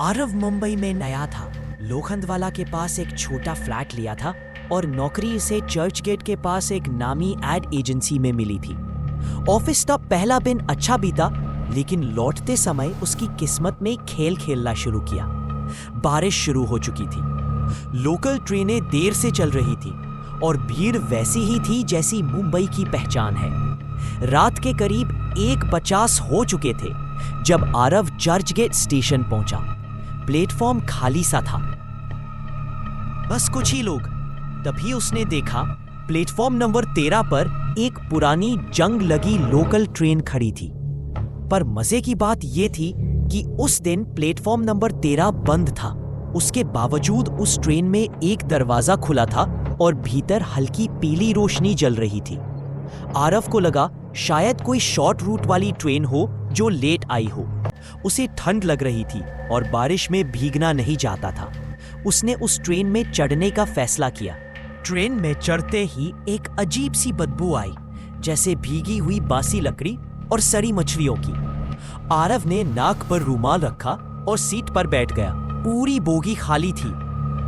आरव मुंबई में नया था। लोखंडवाला के पास एक छोटा फ्लैट लिया था और नौकरी इसे चर्च गेट के पास एक नामी एड एजेंसी में मिली थी। ऑफिस का पहला दिन अच्छा बीता, लेकिन लौटते समय उसकी किस्मत में खेल खेलना शुरू किया। बारिश शुरू हो चुकी थी, लोकल ट्रेनें देर से चल रही थी और भीड़ वैसी ही थी जैसी मुंबई की पहचान है। रात के करीब 1:50 हो चुके थे जब आरव चर्च गेट स्टेशन पहुंचा। प्लेटफॉर्म खाली सा था, बस कुछ ही लोग। तभी उसने देखा प्लेटफॉर्म नंबर 13 पर एक पुरानी जंग लगी लोकल ट्रेन खड़ी थी। पर मजे की बात यह थी कि उस दिन प्लेटफॉर्म नंबर 13 बंद था। उसके बावजूद उस ट्रेन में एक दरवाजा खुला था और भीतर हल्की पीली रोशनी जल रही थी। आरव को लगा शायद कोई शॉर्ट रूट वाली ट्रेन हो जो लेट आई हो। उसे ठंड लग रही थी और बारिश में भीगना नहीं चाहता था। उसने उस ट्रेन में चढ़ने का फैसला किया। ट्रेन में चढ़ते ही एक अजीब सी बदबू आई, जैसे भीगी हुई बासी लकड़ी और सड़ी मछलियों की। आरव ने नाक पर रुमाल रखा और सीट पर बैठ गया। पूरी बोगी खाली थी,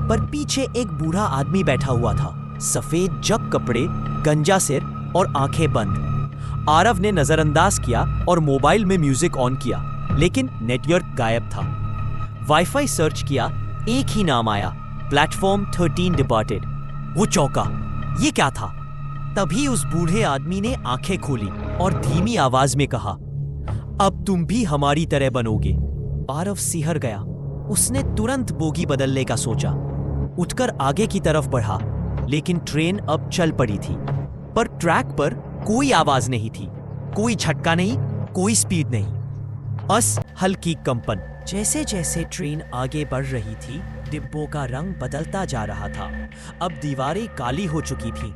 पर पीछे एक बूढ़ा आदमी बैठा हुआ था। सफेद जग कपड़े, गंजा सिर और आंखें बंद। आरव ने नजरअंदाज किया और मोबाइल में म्यूजिक ऑन किया, लेकिन नेटवर्क गायब था। वाईफाई सर्च किया, एक ही नाम आया, प्लेटफॉर्म 13 डिपार्टेड। वो चौंका, ये क्या था? तभी उस बूढ़े आदमी ने आंखें खोली और धीमी आवाज में कहा, अब तुम भी हमारी तरह बनोगे। आरव सिहर गया। उसने तुरंत बोगी बदलने का सोचा। उठकर आगे की तरफ बढ़ा, लेकिन ट्रेन अब चल पड़ी थी। पर ट्रैक पर कोई आवाज नहीं थी, कोई झटका नहीं, कोई स्पीड नहीं, बस हल्की कंपन। जैसे जैसे ट्रेन आगे बढ़ रही थी, डिब्बों का रंग बदलता जा रहा था। अब दीवारें काली हो चुकी थी,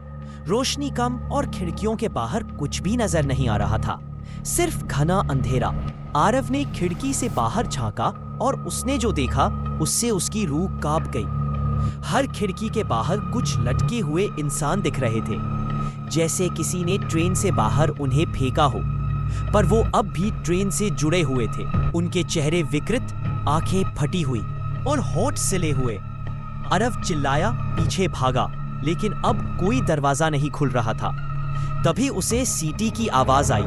रोशनी कम और खिड़कियों के बाहर कुछ भी नजर नहीं आ रहा था, सिर्फ घना अंधेरा। आरव ने खिड़की से बाहर झांका और उसने जो देखा उससे उसकी रूह कांप गई। हर खिड़की के बाहर कुछ लटके हुए इंसान दिख रहे थे, जैसे किसी ने ट्रेन से बाहर उन्हें फेंका हो, पर वो अब भी ट्रेन से जुड़े हुए थे। उनके चेहरे विकृत, आंखें फटी हुई और होंठ सिले हुए। आरव चिल्लाया, पीछे भागा, लेकिन अब कोई दरवाजा नहीं खुल रहा था। तभी उसे सीटी की आवाज आई,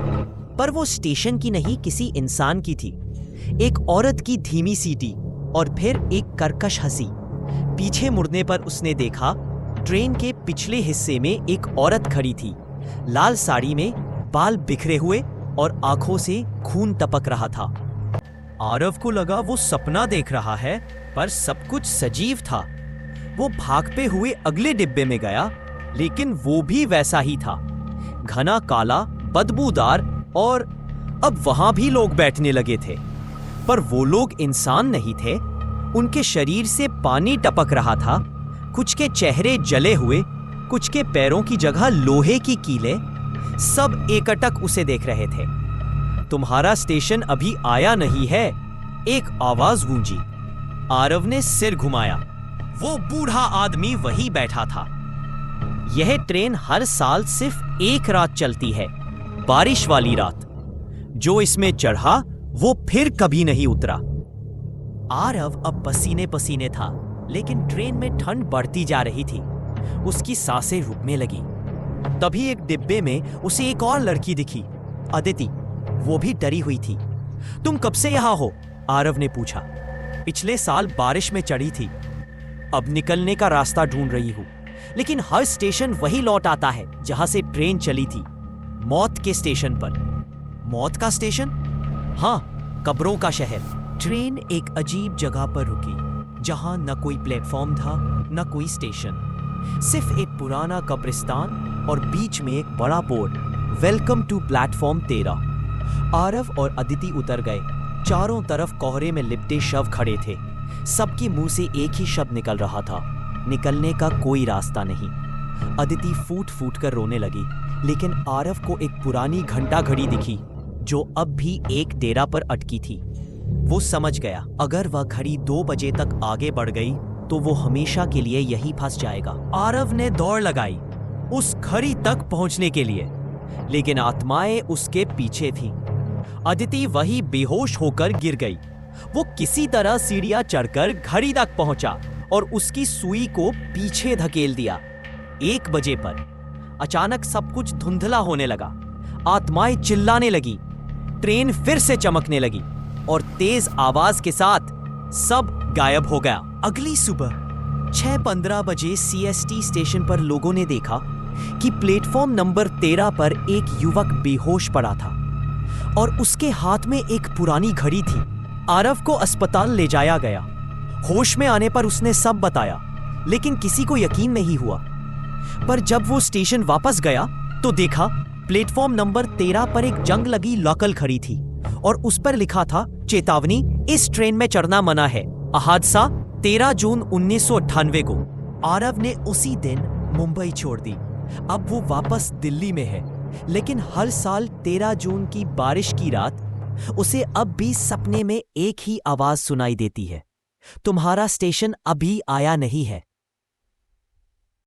पर वो स्टेशन की नहीं, किसी इंसान की थी। एक औरत की धीमी सीटी और फिर एक कर्कश हंसी। पीछे मुड़ने पर उसने देखा ट्रेन के पिछले हिस्से में एक औरत खड़ी थी, लाल साड़ी में, बाल बिखरे हुए और आंखों से खून टपक रहा था। आरव को लगा वो सपना देख रहा है, पर सब कुछ सजीव था। वो भागते हुए अगले डिब्बे में गया, लेकिन वो भी वैसा ही था, घना काला, बदबूदार, और अब वहां भी लोग बैठने लगे थे। पर वो लोग इंसान नहीं थे। उनके शरीर से पानी टपक रहा था, कुछ के चेहरे जले हुए, कुछ के पैरों की जगह लोहे की कीलें। सब एकटक उसे देख रहे थे। तुम्हारा स्टेशन अभी आया नहीं है, एक आवाज गूंजी। आरव ने सिर घुमाया। वो बूढ़ा आदमी वही बैठा था। यह ट्रेन हर साल सिर्फ एक रात चलती है, बारिश वाली रात। जो इसमें चढ़ा वो फिर कभी नहीं उतरा। आरव अब पसीने पसीने था, लेकिन ट्रेन में ठंड बढ़ती जा रही थी। उसकी सांसें रुकने लगी। तभी एक डिब्बे में उसे एक और लड़की दिखी, अदिति। वो भी डरी हुई थी। तुम कब से यहां हो? आरव ने पूछा। पिछले साल बारिश में चढ़ी थी, अब निकलने का रास्ता ढूंढ रही हूं। लेकिन हर स्टेशन वही लौट आता है जहां से ट्रेन चली थी, मौत के स्टेशन पर। मौत का स्टेशन? हाँ, कब्रों का शहर। ट्रेन एक अजीब जगह पर रुकी, जहां न कोई प्लेटफॉर्म था, न कोई स्टेशन, सिर्फ एक पुराना कब्रिस्तान और बीच में एक बड़ा board, welcome to platform 13। Aarav और अदिति उतर गए। चारों तरफ कोहरे में लिपटे शव खड़े थे। सबके मुंह से एक ही शब्द निकल रहा था, निकलने का कोई रास्ता नहीं। अदिति फूट फूट कर रोने लगी, लेकिन आरव को एक पुरानी घंटा घड़ी दिखी जो अब भी एक डेरा पर अटकी थी। वो समझ गया, अगर वह घड़ी 2 बजे तक आगे बढ़ गई तो वो हमेशा के लिए यहीं फंस जाएगा। आरव ने दौड़ लगाई उस घड़ी तक पहुंचने के लिए, लेकिन आत्माएं उसके पीछे थीं। अदिति वही बेहोश होकर गिर गई वो किसी तरह सीढ़ियां चढ़कर घड़ी तक पहुंचा और उसकी सुई को पीछे धकेल दिया। 1 बजे पर अचानक सब कुछ धुंधला होने लगा। आत्माएं चिल्लाने लगी, ट्रेन फिर से चमकने लगी और तेज आवाज के साथ सब गायब हो गया। अगली सुबह 6:15 बजे सीएसटी स्टेशन पर लोगों ने देखा कि प्लेटफॉर्म नंबर 13 पर एक युवक बेहोश पड़ा था और उसके हाथ में एक पुरानी घड़ी थी। आरव को अस्पताल ले जाया गया। होश में आने पर उसने सब बताया, लेकिन किसी को यकीन नहीं हुआ। पर जब वो स्टेशन वापस गया तो देखा प्लेटफॉर्म नंबर 13 पर एक जंग लगी लोकल खड़ी थी और उस पर लिखा था, चेतावनी, इस ट्रेन में चढ़ना मना है। हादसा 13 जून 1998 को। आरव ने उसी दिन मुंबई छोड़ दी। अब वो वापस दिल्ली में है, लेकिन हर साल 13 जून की बारिश की रात उसे अब भी सपने में एक ही आवाज सुनाई देती है, तुम्हारा स्टेशन अभी आया नहीं है।